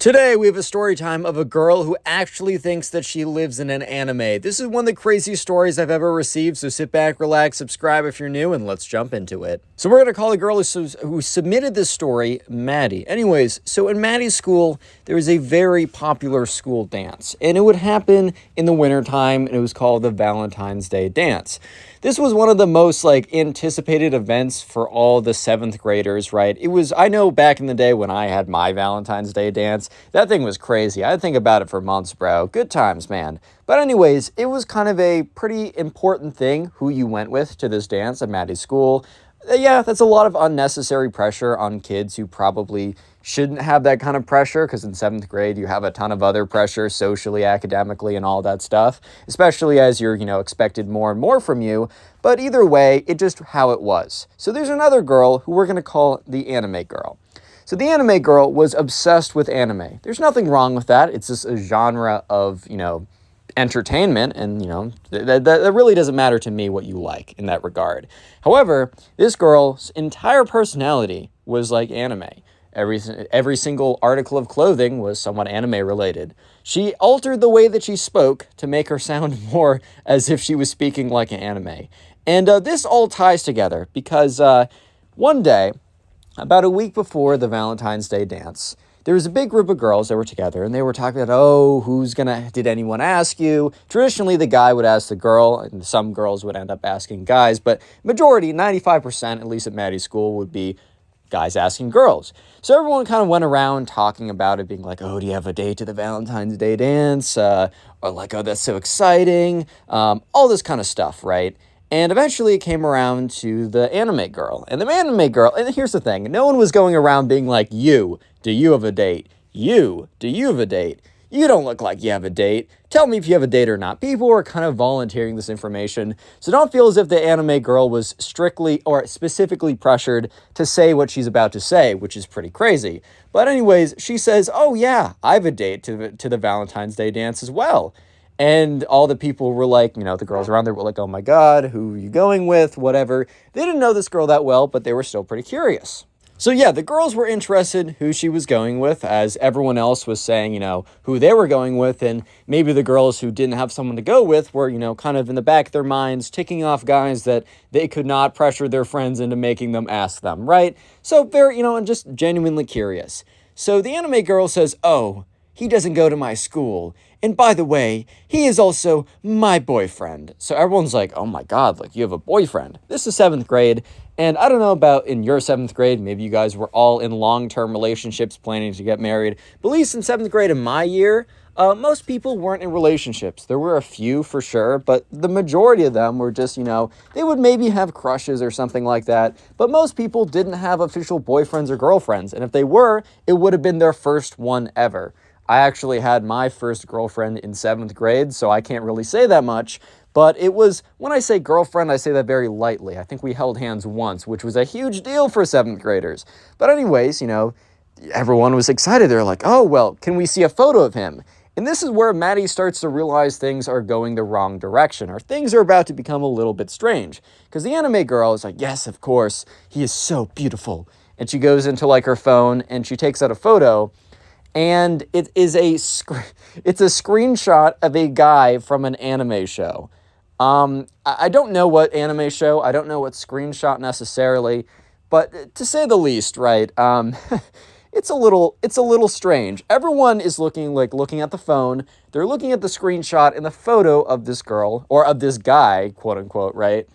Today, we have a story time of a girl who actually thinks that she lives in an anime. This is one of the craziest stories I've ever received, so sit back, relax, subscribe if you're new, and let's jump into it. So we're going to call the girl who submitted this story Maddie. Anyways, so in Maddie's school, there was a very popular school dance, and it would happen in the wintertime, and it was called the Valentine's Day Dance. This was one of the most anticipated events for all the 7th graders, right? I know back in the day when I had my Valentine's Day dance, that thing was crazy. I'd think about it for months, bro. Good times, man. But anyways, it was kind of a pretty important thing who you went with to this dance at Maddie's school. Yeah, that's a lot of unnecessary pressure on kids who probably shouldn't have that kind of pressure, because in 7th grade you have a ton of other pressure socially, academically, and all that stuff, especially as you're, expected more and more from you. But either way, it's just how it was. So there's another girl who we're going to call the anime girl. So the anime girl was obsessed with anime. There's nothing wrong with that. It's just a genre of, entertainment, and that really doesn't matter to me what you like in that regard. However, this girl's entire personality was like anime. Every single article of clothing was somewhat anime related. She altered the way that she spoke to make her sound more as if she was speaking like an anime. And this all ties together because one day, about a week before the Valentine's Day dance, there was a big group of girls that were together, and they were talking about, did anyone ask you? Traditionally, the guy would ask the girl, and some girls would end up asking guys, but majority, 95%, at least at Maddie's school, would be guys asking girls. So everyone kind of went around talking about it, being like, do you have a date to the Valentine's Day dance? Or that's so exciting. All this kind of stuff, right? And eventually it came around to the anime girl. And the anime girl, and here's the thing, no one was going around being like, do you have a date? Do you have a date? You don't look like you have a date. Tell me if you have a date or not. People were kind of volunteering this information. So don't feel as if the anime girl was strictly or specifically pressured to say what she's about to say, which is pretty crazy. But anyways, she says, oh yeah, I have a date to the Valentine's Day dance as well. And all the people were like, the girls around there were like, oh my God, who are you going with? Whatever. They didn't know this girl that well, but they were still pretty curious. So yeah, the girls were interested who she was going with, as everyone else was saying, who they were going with. And maybe the girls who didn't have someone to go with were, kind of in the back of their minds, ticking off guys that they could not pressure their friends into making them ask them, right? So very, and just genuinely curious. So the anime girl says, oh, he doesn't go to my school. And by the way, he is also my boyfriend. So everyone's like, oh my God, you have a boyfriend. This is 7th grade. And I don't know about in your 7th grade, maybe you guys were all in long-term relationships planning to get married. But at least in 7th grade in my year, most people weren't in relationships. There were a few for sure, but the majority of them were just, they would maybe have crushes or something like that. But most people didn't have official boyfriends or girlfriends. And if they were, it would have been their first one ever. I actually had my first girlfriend in 7th grade, so I can't really say that much. But it was, when I say girlfriend, I say that very lightly. I think we held hands once, which was a huge deal for 7th graders. But anyways, everyone was excited. They're like, oh, well, can we see a photo of him? And this is where Maddie starts to realize things are going the wrong direction, or things are about to become a little bit strange. Because the anime girl is like, yes, of course, he is so beautiful. And she goes into her phone and she takes out a photo. And it is it's a screenshot of a guy from an anime show. I don't know what anime show, I don't know what screenshot necessarily, but to say the least, right, it's a little strange. Everyone is looking at the phone, they're looking at the screenshot and the photo of this girl, or of this guy, quote unquote, right,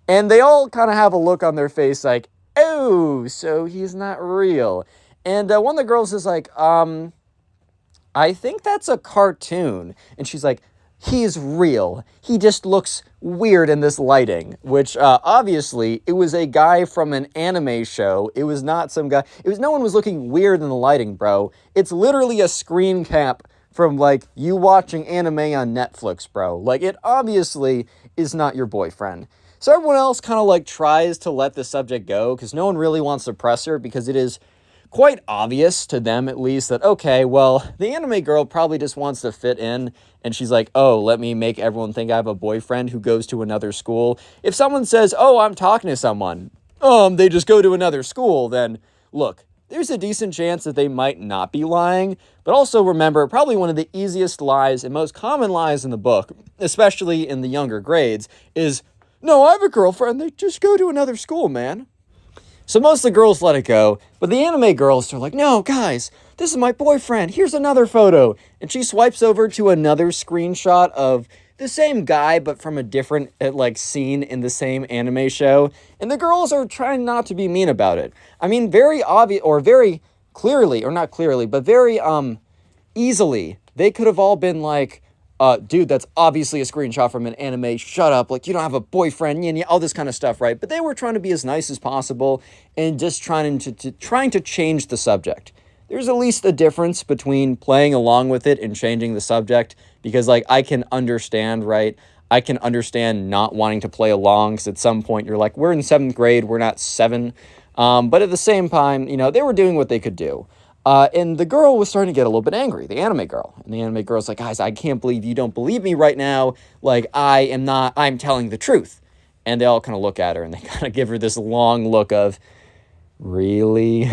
and they all kind of have a look on their face like, oh, so he's not real. And one of the girls is like, I think that's a cartoon. And she's like, he's real. He just looks weird in this lighting. Which, obviously, it was a guy from an anime show. It was not some guy. No one was looking weird in the lighting, bro. It's literally a screen cap from, you watching anime on Netflix, bro. It obviously is not your boyfriend. So everyone else kind of, tries to let the subject go, because no one really wants to press her, because it is quite obvious to them, at least, that, okay, well, the anime girl probably just wants to fit in, and she's like, oh, let me make everyone think I have a boyfriend who goes to another school. If someone says, oh, I'm talking to someone, they just go to another school, then, look, there's a decent chance that they might not be lying. But also remember, probably one of the easiest lies and most common lies in the book, especially in the younger grades, is, no, I have a girlfriend, they just go to another school, man. So most of the girls let it go, but the anime girls are like, no, guys, this is my boyfriend, here's another photo. And she swipes over to another screenshot of the same guy, but from a different, scene in the same anime show. And the girls are trying not to be mean about it. I mean, very obvious, or very clearly, or not clearly, but very, easily, they could have all been like, dude, that's obviously a screenshot from an anime, shut up, like, you don't have a boyfriend, and all this kind of stuff, right? But they were trying to be as nice as possible, and just trying to change the subject. There's at least a difference between playing along with it and changing the subject, because, like, I can understand, right? I can understand not wanting to play along, because at some point you're like, we're in 7th grade, we're not 7, but at the same time, they were doing what they could do. And the girl was starting to get a little bit angry, the anime girl. And the anime girl's like, guys, I can't believe you don't believe me right now. Like, I'm telling the truth. And they all kind of look at her and they kind of give her this long look of, really?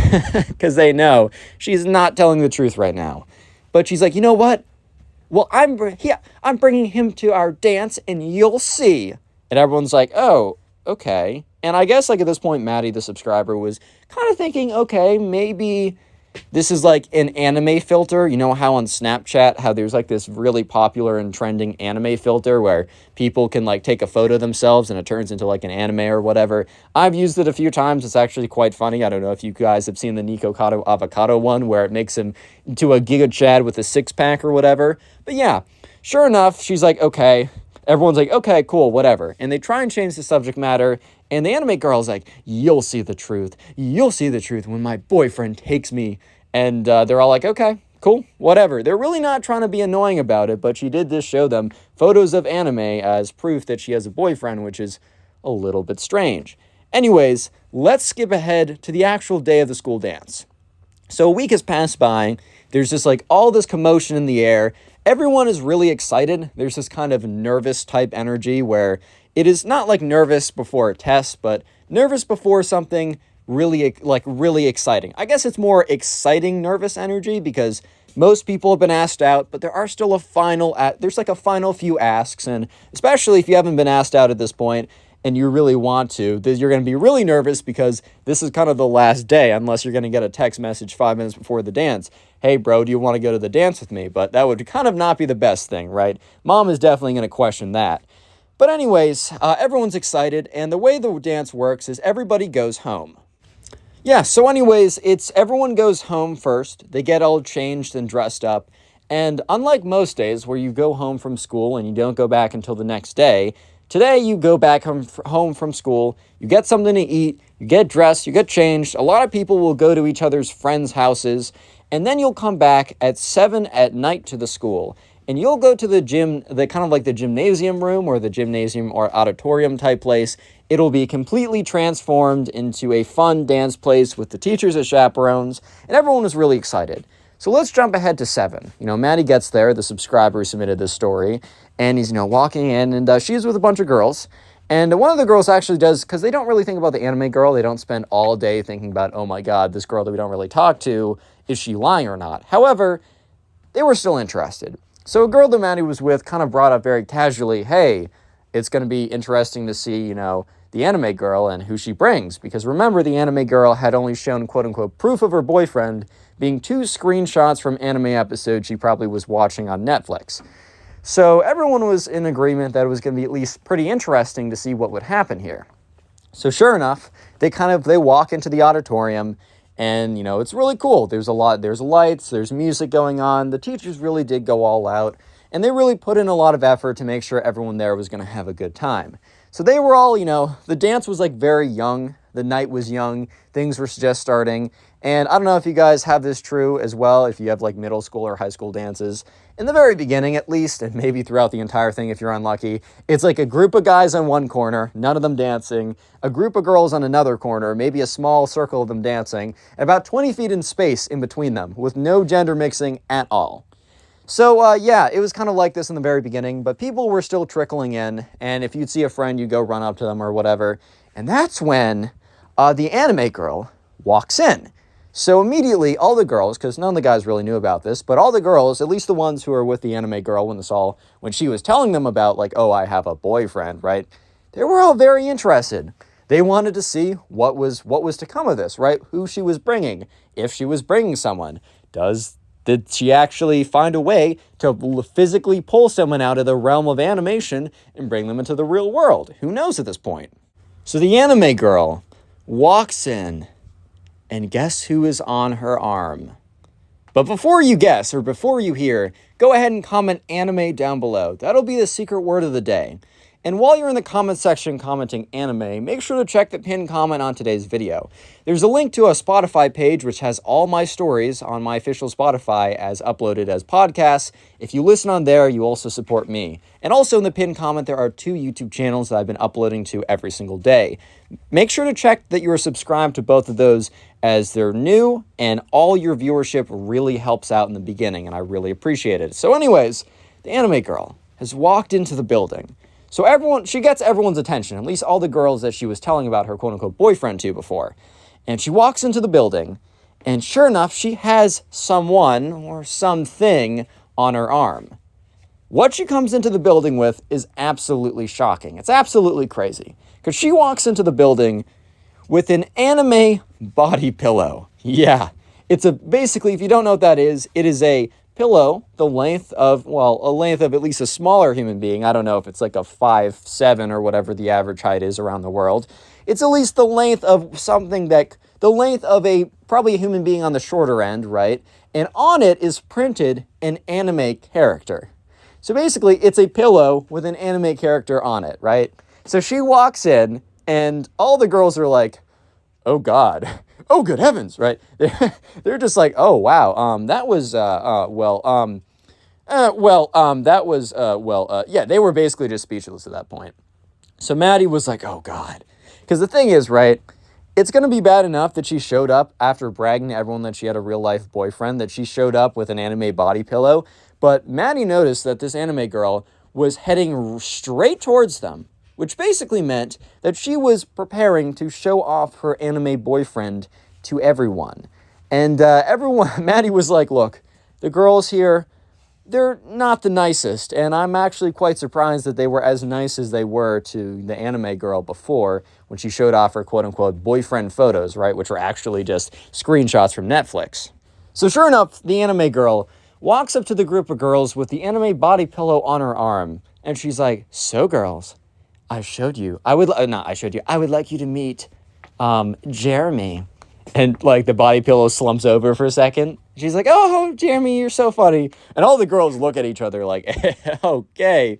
Because they know she's not telling the truth right now. But she's like, you know what? Well, I'm bringing him to our dance and you'll see. And everyone's like, oh, okay. And I guess, like, at this point, Maddie, the subscriber, was kind of thinking, okay, maybe this is like an anime filter. You know how on Snapchat, how there's like this really popular and trending anime filter where people can like take a photo of themselves and it turns into like an anime or whatever. I've used it a few times. It's actually quite funny. I don't know if you guys have seen the Nico Kato Avocado one where it makes him into a Giga Chad with a 6-pack or whatever. But yeah, sure enough, she's like, okay. Everyone's like, okay, cool, whatever. And they try and change the subject matter. And the anime girl's like, you'll see the truth. You'll see the truth when my boyfriend takes me. And they're all like, okay, cool, whatever. They're really not trying to be annoying about it, but she did just show them photos of anime as proof that she has a boyfriend, which is a little bit strange. Anyways, let's skip ahead to the actual day of the school dance. So a week has passed by. There's just like all this commotion in the air. Everyone is really excited. There's this kind of nervous type energy where it is not like nervous before a test, but nervous before something really exciting. I guess it's more exciting nervous energy because most people have been asked out, but there are still there's like a final few asks. And especially if you haven't been asked out at this point and you really want to, you're going to be really nervous because this is kind of the last day, unless you're going to get a text message 5 minutes before the dance. Hey, bro, do you want to go to the dance with me? But that would kind of not be the best thing, right? Mom is definitely going to question that. But anyways, everyone's excited, and the way the dance works is everybody goes home. Yeah, so anyways, everyone goes home first. They get all changed and dressed up. And unlike most days where you go home from school and you don't go back until the next day, today you go back home from school, you get something to eat, you get dressed, you get changed. A lot of people will go to each other's friends' houses, and then you'll come back at 7 at night to the school. And you'll go to the gym, the kind of like the gymnasium room or the gymnasium or auditorium type place. It'll be completely transformed into a fun dance place with the teachers as chaperones, and everyone is really excited. So let's jump ahead to 7. Maddie gets there, the subscriber who submitted this story, and he's, walking in, and she's with a bunch of girls. And one of the girls actually does, because they don't really think about the anime girl, they don't spend all day thinking about, oh my god, this girl that we don't really talk to, is she lying or not? However, they were still interested. So a girl that Maddie was with kind of brought up very casually, hey, it's going to be interesting to see, the anime girl and who she brings. Because remember, the anime girl had only shown, quote-unquote, proof of her boyfriend being 2 screenshots from anime episodes she probably was watching on Netflix. So everyone was in agreement that it was going to be at least pretty interesting to see what would happen here. So sure enough, they walk into the auditorium, and, it's really cool. There's lights, there's music going on. The teachers really did go all out, and they really put in a lot of effort to make sure everyone there was going to have a good time. So they were all, the dance was like very young. The night was young. Things were just starting. And I don't know if you guys have this true as well, if you have like middle school or high school dances. In the very beginning, at least, and maybe throughout the entire thing if you're unlucky, it's like a group of guys on one corner, none of them dancing, a group of girls on another corner, maybe a small circle of them dancing, and about 20 feet in space in between them, with no gender mixing at all. So, yeah, it was kind of like this in the very beginning, but people were still trickling in, and if you'd see a friend, you'd go run up to them or whatever, and that's when the anime girl walks in. So immediately, all the girls, because none of the guys really knew about this, but all the girls, at least the ones who were with the anime girl when she was telling them about, like, oh, I have a boyfriend, right? They were all very interested. They wanted to see what was to come of this, right? Who she was bringing, if she was bringing someone. Did she actually find a way to physically pull someone out of the realm of animation and bring them into the real world? Who knows at this point? So the anime girl walks in, and guess who is on her arm? But before you guess, or before you hear, go ahead and comment anime down below. That'll be the secret word of the day. And while you're in the comment section commenting anime, make sure to check the pinned comment on today's video. There's a link to a Spotify page which has all my stories on my official Spotify as uploaded as podcasts. If you listen on there, you also support me. And also in the pinned comment, there are 2 YouTube channels that I've been uploading to every single day. Make sure to check that you are subscribed to both of those as they're new, and all your viewership really helps out in the beginning, and I really appreciate it. So anyways, the anime girl has walked into the building. So she gets everyone's attention, at least all the girls that she was telling about her quote-unquote boyfriend to before. And she walks into the building, and sure enough, she has someone or something on her arm. What she comes into the building with is absolutely shocking. It's absolutely crazy. Because she walks into the building with an anime body pillow. Yeah, basically, if you don't know what that is, it is a pillow the length of, at least a smaller human being. I don't know if it's like a 5'7" or whatever the average height is around the world. It's at least the length of probably a human being on the shorter end, right? And on it is printed an anime character. So basically, it's a pillow with an anime character on it, right? So she walks in, and all the girls are like, oh God, oh good heavens, right? They're just like, oh wow, they were basically just speechless at that point. So Maddie was like, oh God. Because the thing is, right, it's going to be bad enough that she showed up after bragging to everyone that she had a real life boyfriend, that she showed up with an anime body pillow. But Maddie noticed that this anime girl was heading straight towards them, which basically meant that she was preparing to show off her anime boyfriend to everyone. And Maddie was like, look, the girls here, they're not the nicest, and I'm actually quite surprised that they were as nice as they were to the anime girl before when she showed off her quote-unquote boyfriend photos, right, which were actually just screenshots from Netflix. So sure enough, the anime girl walks up to the group of girls with the anime body pillow on her arm, and she's like, so girls, I would like you to meet Jeremy. And like the body pillow slumps over for a second. She's like, oh, Jeremy, you're so funny. And all the girls look at each other like, okay,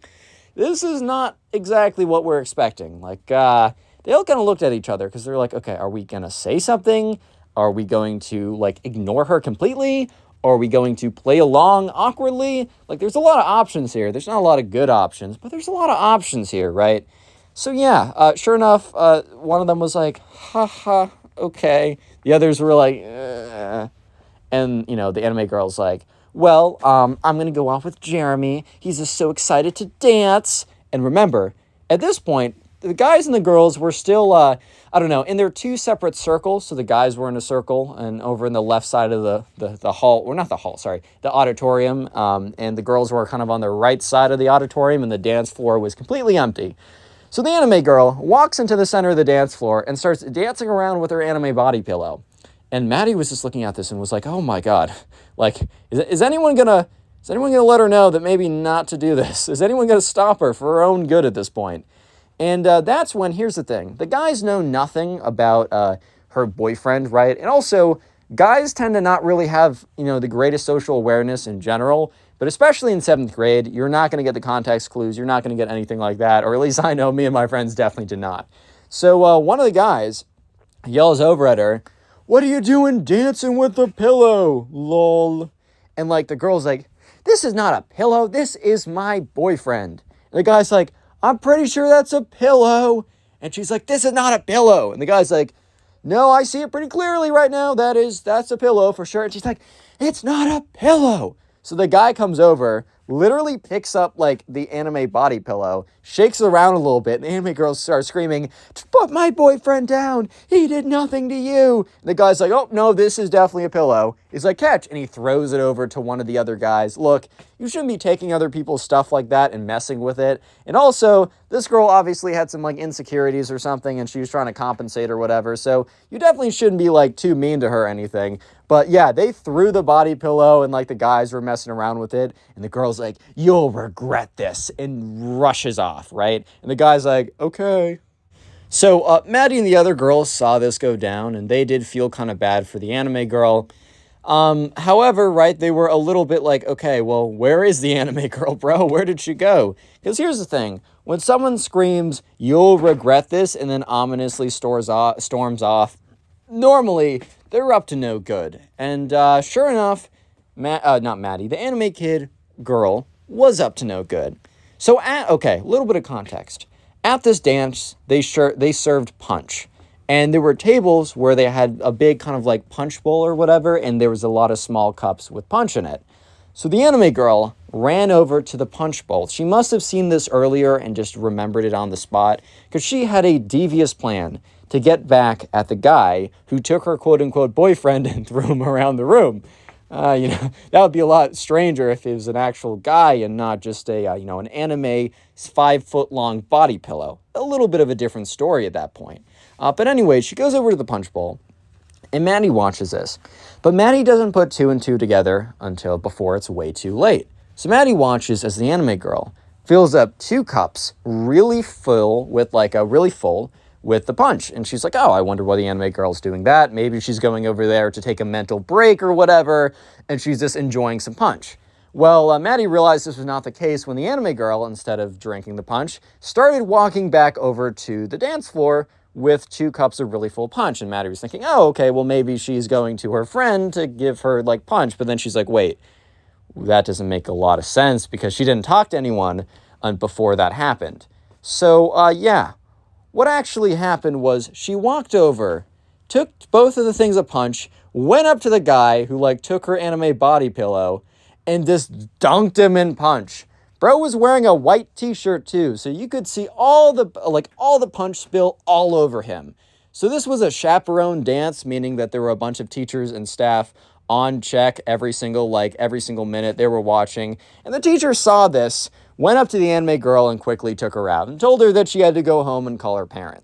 this is not exactly what we're expecting. Like, they all kind of looked at each other because they're like, okay, are we going to say something? Are we going to like ignore her completely? Or are we going to play along awkwardly? Like, there's a lot of options here. There's not a lot of good options, but there's a lot of options here, right? So yeah, sure enough, one of them was like, haha, okay. The others were like, and, the anime girl's like, well, I'm going to go off with Jeremy. He's just so excited to dance. And remember, at this point, the guys and the girls were still, in their 2 separate circles. So the guys were in a circle, and over in the left side of the hall, or not the hall, sorry, the auditorium, and the girls were kind of on the right side of the auditorium, and the dance floor was completely empty. So the anime girl walks into the center of the dance floor and starts dancing around with her anime body pillow. And Maddie was just looking at this and was like, oh my God, like, is anyone gonna let her know that maybe not to do this? Is anyone gonna stop her for her own good at this point? And that's when, here's the thing, the guys know nothing about her boyfriend, right? And also, guys tend to not really have, the greatest social awareness in general. But especially in 7th grade, you're not going to get the context clues. You're not going to get anything like that. Or at least I know me and my friends definitely did not. So one of the guys yells over at her, what are you doing dancing with the pillow, lol? And like the girl's like, this is not a pillow. This is my boyfriend. And the guy's like, I'm pretty sure that's a pillow. And she's like, this is not a pillow. And the guy's like, no, I see it pretty clearly right now. That's a pillow for sure. And she's like, it's not a pillow. So the guy comes over, literally picks up like the anime body pillow, shakes it around a little bit, and the anime girl starts screaming, "Put my boyfriend down! He did nothing to you!" And the guy's like, "Oh, no, this is definitely a pillow." He's like, "Catch!" And he throws it over to one of the other guys. Look, you shouldn't be taking other people's stuff like that and messing with it. And also, this girl obviously had some like insecurities or something, and she was trying to compensate or whatever, so you definitely shouldn't be like too mean to her or anything. But yeah, they threw the body pillow and like the guys were messing around with it. And the girl's like, "You'll regret this," and rushes off, right? And the guy's like, "Okay." So Maddie and the other girls saw this go down and they did feel kind of bad for the anime girl. However, right, they were a little bit like, okay, well, where is the anime girl, bro? Where did she go? Because here's the thing. When someone screams, "You'll regret this," and then ominously storms off, normally they're up to no good. And sure enough, not Maddie, the anime kid girl was up to no good. So okay, a little bit of context. At this dance, they served punch. And there were tables where they had a big kind of like punch bowl or whatever, and there was a lot of small cups with punch in it. So the anime girl ran over to the punch bowl. She must have seen this earlier and just remembered it on the spot, because she had a devious plan to get back at the guy who took her quote-unquote boyfriend and threw him around the room. That would be a lot stranger if it was an actual guy and not just an anime 5-foot-long body pillow. A little bit of a different story at that point. But anyway, she goes over to the punch bowl, and Maddie watches this. But Maddie doesn't put two and two together until before it's way too late. So Maddie watches as the anime girl fills up 2 cups really full with the punch. And she's like, "Oh, I wonder why the anime girl's doing that. Maybe she's going over there to take a mental break or whatever, and she's just enjoying some punch." Well, Maddie realized this was not the case when the anime girl, instead of drinking the punch, started walking back over to the dance floor with 2 cups of really full punch. And Maddie was thinking, oh, okay, well, maybe she's going to her friend to give her, like, punch. But then she's like, wait, that doesn't make a lot of sense, because she didn't talk to anyone before that happened. So, yeah. What actually happened was she walked over, took both of the things of punch, went up to the guy who, like, took her anime body pillow, and just dunked him in punch. Bro was wearing a white t-shirt too, so you could see all the punch spill all over him. So this was a chaperone dance, meaning that there were a bunch of teachers and staff on check every single minute they were watching. And the teacher saw this, went up to the anime girl and quickly took her out and told her that she had to go home and call her parents.